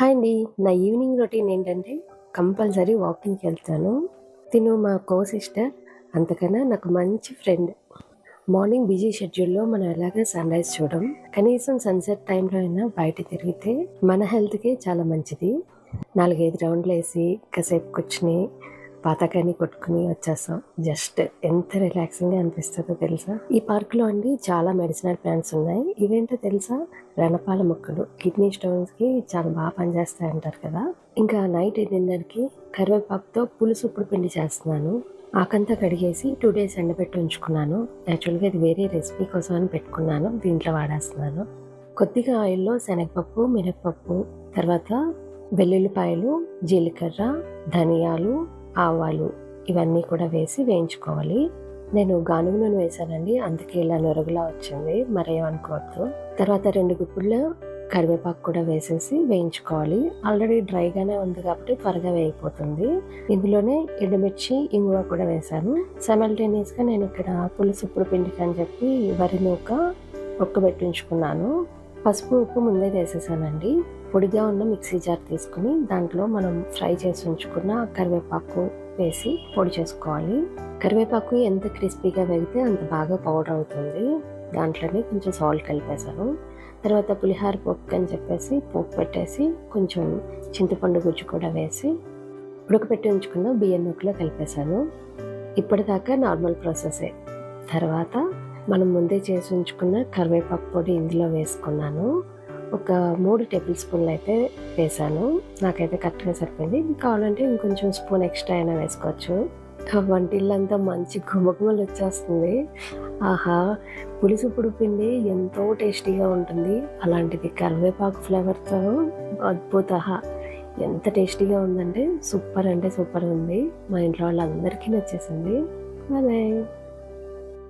Hi అండి. నా evening routine ఏంటంటే కంపల్సరీ వాకింగ్‌కి వెళ్తాను. తిను మా సిస్టర్. అంతకన్నా నాకు మంచి ఫ్రెండ్. మార్నింగ్ బిజీ షెడ్యూల్‌లో మనం ఎలాగో సన్‌రైజ్ చూడం. కనీసం సన్‌సెట్ టైంలో అయినా బయట తిరిగితే మన హెల్త్‌కే చాలా మంచిది. 4, 5 రౌండ్‌లేసి కాసేపు కూర్చొని పాతకాన్ని కొట్టుకుని వచ్చేస్తాం. జస్ట్ ఎంత రిలాక్సింగ్‌గా అనిపిస్తుందో తెలుసా? ఈ పార్క్‌లో అండి చాలా మెడిసినల్ ప్లాంట్స్ ఉన్నాయి. ఇవేంటో తెలుసా? రణపాల మొక్కలు. కిడ్నీ స్టోన్స్‌కి చాలా బాగా పనిచేస్తాయి అంటారు కదా! ఇంకా నైట్ డిన్నర్‌కి కరివేపాకుతో పులుసు ఇప్పుడు పిండి చేస్తున్నాను. ఆకంతా కడిగేసి 2 డేస్ ఎండబెట్టి ఉంచుకున్నాను. యాక్చువల్‌గా ఇది వేరే రెసిపీ కోసం అని పెట్టుకున్నాను. దీంట్లో వాడేస్తున్నాను. కొద్దిగా ఆయిల్‌లో శనగపప్పు, మినపప్పు, తర్వాత వెల్లుల్లిపాయలు, జీలకర్ర, ధనియాలు, ఆవాలు ఇవన్నీ కూడా వేసి వేయించుకోవాలి. నేను గానుగ నూనె వేసానండి, అందుకే ఇలా నురగలా వచ్చింది, మరేమనుకోవద్దు. తర్వాత 2 గుప్పుల కరివేపాకు కూడా వేసేసి వేయించుకోవాలి. ఆల్రెడీ డ్రైగానే ఉంది కాబట్టి త్వరగా వేగిపోతుంది. ఇందులోనే ఎండుమిర్చి, ఇంగువ కూడా వేసాను. సైమల్టేనియస్గా నేను ఇక్కడ పులుసు ఇప్పుడు పిండికి అని చెప్పి వరి నూక ఉడకబెట్టి ఉంచుకున్నాను. పసుపు, ఉప్పు ముందే వేసేసానండి. పొడిగా ఉన్న మిక్సీ జార్ తీసుకుని దాంట్లో మనం ఫ్రై చేసి ఉంచుకున్న కరివేపాకు వేసి పొడి చేసుకోవాలి. కరివేపాకు ఎంత క్రిస్పీగా వేగితే అంత బాగా పౌడర్ అవుతుంది. దాంట్లోనే కొంచెం సాల్ట్ కలిపేసాను. తర్వాత పులిహార పోపు అని చెప్పేసి పోపు పెట్టేసి కొంచెం చింతపండు గుజ్జు కూడా వేసి ఉడకపెట్టి ఉంచుకున్న బియ్యం నూకలో కలిపేశాను. ఇప్పటిదాకా నార్మల్ ప్రాసెసే. తర్వాత మనం ముందే చేసి ఉంచుకున్న కరివేపాకు పొడి ఇందులో వేసుకున్నాను. ఒక 3 టేబుల్ స్పూన్లు అయితే వేసాను. నాకైతే కరెక్ట్గా సరిపోయింది. కావాలంటే ఇంకొంచెం స్పూన్ ఎక్స్ట్రా అయినా వేసుకోవచ్చు. వంటిల్లంతా మంచి గుమగుమలు వచ్చేస్తుంది. ఆహా! పులుసు పిండి ఎంతో టేస్టీగా ఉంటుంది. అలాంటిది కరివేపాకు ఫ్లేవర్తో అద్భుత. ఎంత టేస్టీగా ఉందంటే సూపర్ అంటే సూపర్ ఉంది. మా ఇంట్లో వాళ్ళందరికీ నచ్చేసింది. బాయ్.